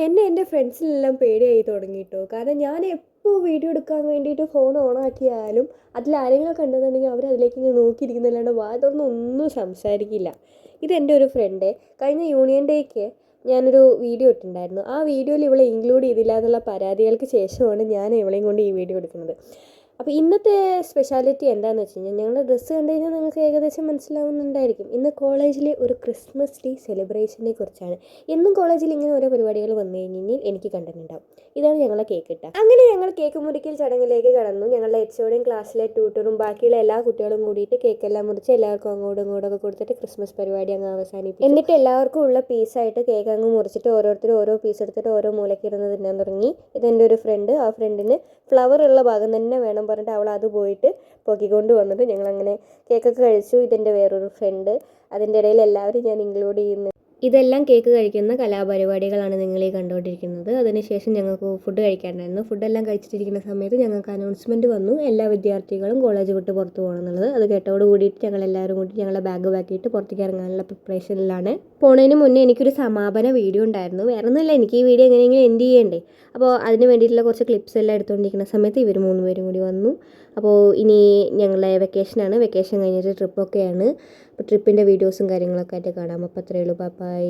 എന്നെ എൻ്റെ ഫ്രണ്ട്സിനെല്ലാം പേടിയായി തുടങ്ങിയിട്ടോ. കാരണം ഞാൻ എപ്പോൾ വീഡിയോ എടുക്കാൻ വേണ്ടിയിട്ട് ഫോൺ ഓണാക്കിയാലും അതിലാരെങ്കിലും കണ്ടെന്നുണ്ടെങ്കിൽ അവരതിലേക്ക് ഇങ്ങനെ നോക്കിയിരിക്കുന്നല്ലാണ്ട് വാ തുറന്ന് ഒന്നും സംസാരിക്കില്ല. ഇതെൻ്റെ ഒരു ഫ്രണ്ട് കഴിഞ്ഞ യൂണിയൻ ഡേക്ക് ഞാനൊരു വീഡിയോ ഇട്ടിട്ടുണ്ടായിരുന്നു. ആ വീഡിയോയിൽ ഇവളെ ഇൻക്ലൂഡ് ചെയ്തില്ല എന്നുള്ള പരാതികൾക്ക് ശേഷമാണ് ഞാൻ ഇവളെയും കൊണ്ട് ഈ വീഡിയോ എടുക്കുന്നത്. അപ്പോൾ ഇന്നത്തെ സ്പെഷ്യാലിറ്റി എന്താണെന്ന് വെച്ച് കഴിഞ്ഞാൽ ഞങ്ങളുടെ ഡ്രസ്സ് കണ്ടു കഴിഞ്ഞാൽ നിങ്ങൾക്ക് ഏകദേശം മനസ്സിലാവുന്നുണ്ടായിരിക്കും. ഇന്ന് കോളേജിലെ ഒരു ക്രിസ്മസ് ഡേ സെലിബ്രേഷനെ കുറിച്ചാണ്. എന്നും കോളേജിൽ ഇങ്ങനെ ഓരോ പരിപാടികൾ വന്നു കഴിഞ്ഞാൽ എനിക്ക് കണ്ടിട്ടുണ്ടാവും. ഇതാണ് ഞങ്ങളെ കേക്ക് കിട്ടുക. അങ്ങനെ ഞങ്ങൾ കേക്ക് മുറിക്കൽ ചടങ്ങിലേക്ക് കടന്നു. ഞങ്ങളുടെ എച്ചോടെയും ക്ലാസ്സിലെ ട്യൂട്ടറും ബാക്കിയുള്ള എല്ലാ കുട്ടികളും കൂടിയിട്ട് കേക്കെല്ലാം മുറിച്ച് എല്ലാവർക്കും അങ്ങോട്ടും ഇങ്ങോട്ടൊക്കെ കൊടുത്തിട്ട് ക്രിസ്മസ് പരിപാടി അങ്ങ് അവസാനിപ്പിച്ചു. എന്നിട്ട് എല്ലാവർക്കും ഉള്ള പീസായിട്ട് കേക്ക് അങ്ങ് മുറിച്ചിട്ട് ഓരോരുത്തരും ഓരോ പീസ് എടുത്തിട്ട് ഓരോ മൂലയ്ക്ക് ഇരുന്ന് തിന്നാൻ തുടങ്ങി. ഇതെൻ്റെ ഒരു ഫ്രണ്ട്. ആ ഫ്രണ്ടിന് ഫ്ലവർ ഉള്ള ഭാഗം തന്നെ വേണം പറഞ്ഞിട്ട് അവൾ അത് പോയിട്ട് പൊക്കിക്കൊണ്ട് വന്നിട്ട് ഞങ്ങളങ്ങനെ കേക്കൊക്കെ കഴിച്ചു. ഇതെൻ്റെ വേറൊരു ഫ്രണ്ട്. അതിൻ്റെ ഇടയിൽ എല്ലാവരും ഞാൻ ഇൻക്ലൂഡ് ചെയ്യുന്നു. ഇതെല്ലാം കേക്ക് കഴിക്കുന്ന കലാപരിപാടികളാണ് നിങ്ങളീ കണ്ടുകൊണ്ടിരിക്കുന്നത്. അതിനുശേഷം ഞങ്ങൾക്ക് ഫുഡ് കഴിക്കാനായിരുന്നു. ഫുഡെല്ലാം കഴിച്ചിട്ടിരിക്കുന്ന സമയത്ത് ഞങ്ങൾക്ക് അനൗൺസ്മെൻറ്റ് വന്നു, എല്ലാ വിദ്യാർത്ഥികളും കോളേജ് വിട്ട് പുറത്ത് പോകണം എന്നുള്ളത്. അത് കേട്ടോട് കൂടിയിട്ട് ഞങ്ങളെല്ലാവരും കൂടി ഞങ്ങളെ ബാഗ് പാക്കിയിട്ട് പുറത്തേക്ക് ഇറങ്ങാനുള്ള പ്രിപ്പറേഷനിലാണ്. പോണതിന് മുന്നേ എനിക്കൊരു സമാപന വീഡിയോ ഉണ്ടായിരുന്നു. വേറെ ഒന്നുമില്ല, എനിക്ക് ഈ വീഡിയോ എങ്ങനെയെങ്കിലും എൻഡ് ചെയ്യണ്ടേ. അപ്പോൾ അതിന് വേണ്ടിയിട്ടുള്ള കുറച്ച് ക്ലിപ്സ് എല്ലാം എടുത്തുകൊണ്ടിരിക്കുന്ന സമയത്ത് ഇവർ 3 പേരും കൂടി വന്നു. അപ്പോൾ ഇനി ഞങ്ങളെ വെക്കേഷനാണ്, വെക്കേഷൻ കഴിഞ്ഞിട്ട് ട്രിപ്പൊക്കെയാണ്. അപ്പോൾ ട്രിപ്പിൻ്റെ വീഡിയോസും കാര്യങ്ങളൊക്കെ ആയിട്ട് കാണാം. അപ്പോൾ അത്രയേ ഉള്ളൂ. ബൈ.